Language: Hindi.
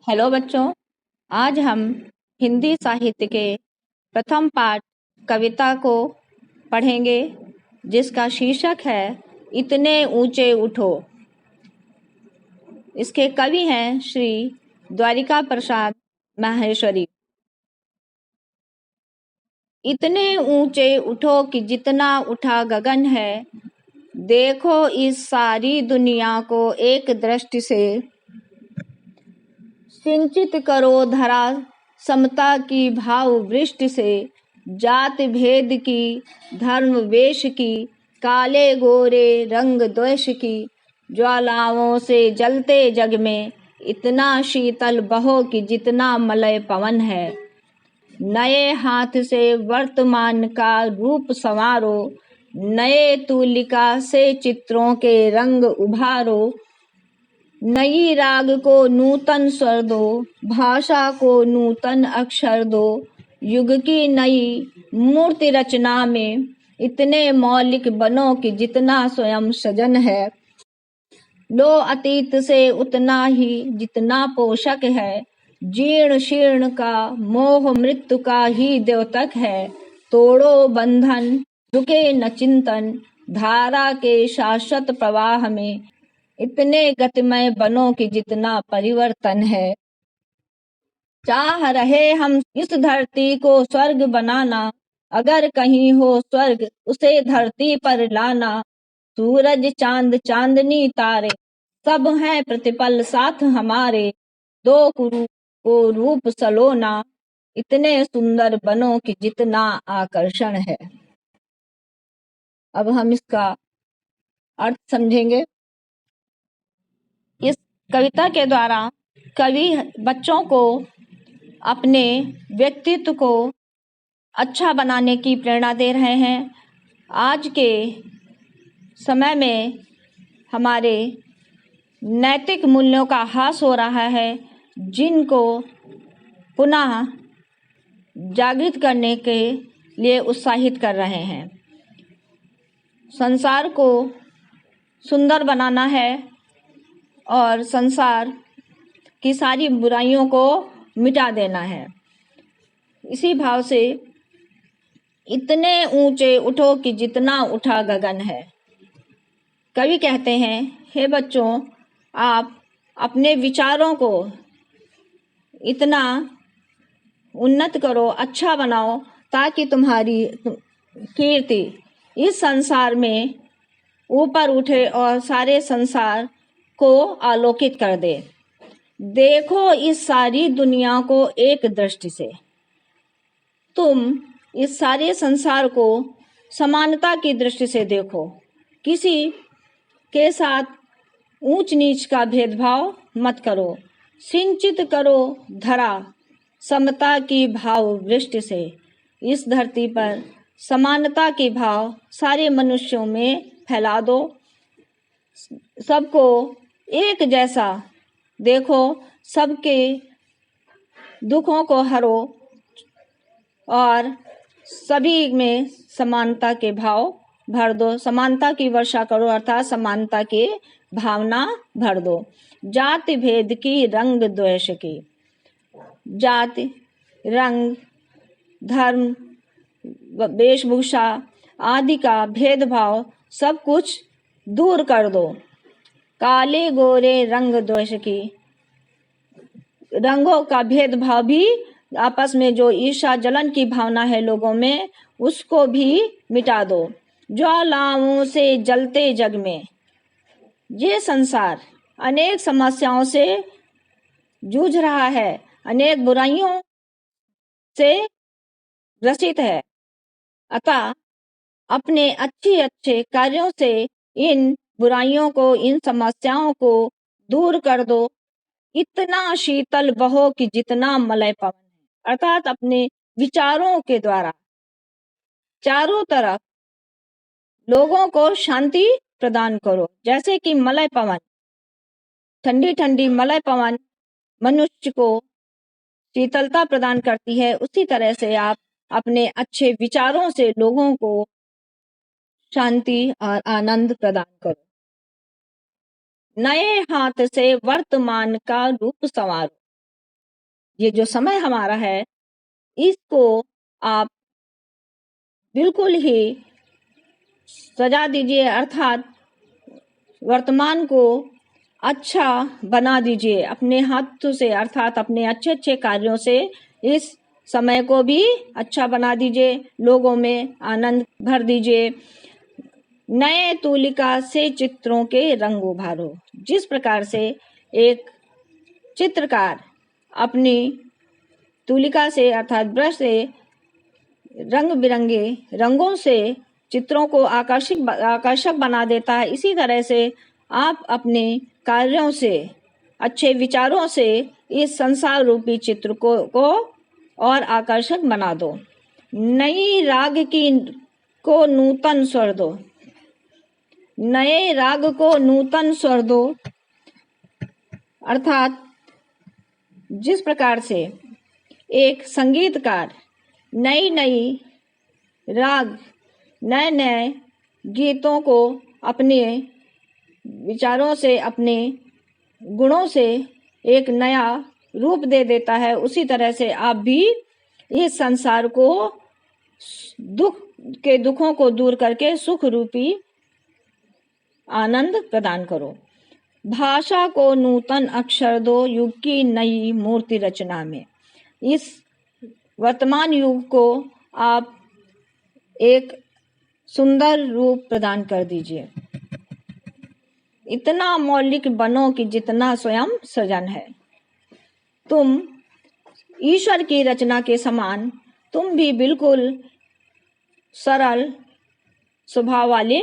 हेलो बच्चों, आज हम हिंदी साहित्य के प्रथम पाठ कविता को पढ़ेंगे, जिसका शीर्षक है इतने ऊंचे उठो। इसके कवि हैं श्री द्वारिका प्रसाद माहेश्वरी। इतने ऊंचे उठो कि जितना उठा गगन है, देखो इस सारी दुनिया को एक दृष्टि से, सिंचित करो धरा समता की भाव वृष्टि से, जात भेद की धर्म वेश की, काले गोरे रंग द्वेष की, ज्वालाओं से जलते जग में इतना शीतल बहो कि जितना मलय पवन है। नए हाथ से वर्तमान का रूप संवारो, नए तूलिका से चित्रों के रंग उभारो, नई राग को नूतन स्वर दो, भाषा को नूतन अक्षर दो, युग की नई मूर्ति रचना में इतने मौलिक बनो कि जितना स्वयं सजन है। लो अतीत से उतना ही जितना पोषक है, जीर्ण शीर्ण का मोह मृत्यु का ही द्योतक है। तोड़ो बंधन रुके न चिंतन, धारा के शाश्वत प्रवाह में इतने गतिमय बनो कि जितना परिवर्तन है। चाह रहे हम इस धरती को स्वर्ग बनाना, अगर कहीं हो स्वर्ग उसे धरती पर लाना। सूरज चांद चांदनी तारे सब हैं प्रतिपल साथ हमारे, दो गुरु को रूप सलोना, इतने सुंदर बनो कि जितना आकर्षण है। अब हम इसका अर्थ समझेंगे। इस कविता के द्वारा कवि बच्चों को अपने व्यक्तित्व को अच्छा बनाने की प्रेरणा दे रहे हैं। आज के समय में हमारे नैतिक मूल्यों का ह्रास हो रहा है, जिनको पुनः जागृत करने के लिए उत्साहित कर रहे हैं। संसार को सुंदर बनाना है और संसार की सारी बुराइयों को मिटा देना है। इसी भाव से इतने ऊंचे उठो कि जितना उठा गगन है। कवि कहते हैं, हे बच्चों, आप अपने विचारों को इतना उन्नत करो, अच्छा बनाओ, ताकि तुम्हारी कीर्ति इस संसार में ऊपर उठे और सारे संसार को आलोकित कर दे। देखो इस सारी दुनिया को एक दृष्टि से, तुम इस सारे संसार को समानता की दृष्टि से देखो। किसी के साथ ऊंच नीच का भेदभाव मत करो। सिंचित करो धरा समता की भाव वृष्टि से, इस धरती पर समानता की भाव सारे मनुष्यों में फैला दो। सबको एक जैसा देखो, सबके दुखों को हरो और सभी में समानता के भाव भर दो। समानता की वर्षा करो, अर्थात समानता की भावना भर दो। जाति भेद की रंग द्वेष की, जाति रंग धर्म वेशभूषा आदि का भेदभाव सब कुछ दूर कर दो। काले गोरे रंग द्वेष की, रंगों का भेदभाव भी, आपस में जो ईर्ष्या जलन की भावना है लोगों में, उसको भी मिटा दो। ज्वालाओं से जलते जग में, ये संसार अनेक समस्याओं से जूझ रहा है, अनेक बुराइयों से ग्रसित है। अतः अपने अच्छे कार्यों से इन बुराइयों को, इन समस्याओं को दूर कर दो। इतना शीतल बहो कि जितना मलय पवन है, अर्थात अपने विचारों के द्वारा चारों तरफ लोगों को शांति प्रदान करो। जैसे कि मलय पवन, ठंडी ठंडी मलय पवन मनुष्य को शीतलता प्रदान करती है, उसी तरह से आप अपने अच्छे विचारों से लोगों को शांति और आनंद प्रदान करो। नए हाथ से वर्तमान का रूप संवारो, ये जो समय हमारा है, इसको आप बिल्कुल ही सजा दीजिए, अर्थात वर्तमान को अच्छा बना दीजिए अपने हाथों से, अर्थात अपने अच्छे अच्छे कार्यों से इस समय को भी अच्छा बना दीजिए, लोगों में आनंद भर दीजिए। नए तूलिका से चित्रों के रंग उभारो। जिस प्रकार से एक चित्रकार अपनी तूलिका से अर्थात ब्रश से रंग बिरंगे रंगों से चित्रों को आकर्षक बना देता है, इसी तरह से आप अपने कार्यों से, अच्छे विचारों से इस संसार रूपी चित्र को और आकर्षक बना दो। नई राग को नूतन स्वर दो। नए राग को नूतन स्वर दो, अर्थात जिस प्रकार से एक संगीतकार नई नई राग, नए नए गीतों को अपने विचारों से, अपने गुणों से एक नया रूप दे देता है, उसी तरह से आप भी इस संसार को दुखों को दूर करके सुख रूपी आनंद प्रदान करो। भाषा को नूतन अक्षर दो युग की नई मूर्ति रचना में। इस वर्तमान युग को आप एक सुंदर रूप प्रदान कर दीजिए। इतना मौलिक बनो कि जितना स्वयं सृजन है। तुम ईश्वर की रचना के समान तुम भी बिल्कुल सरल स्वभाव वाले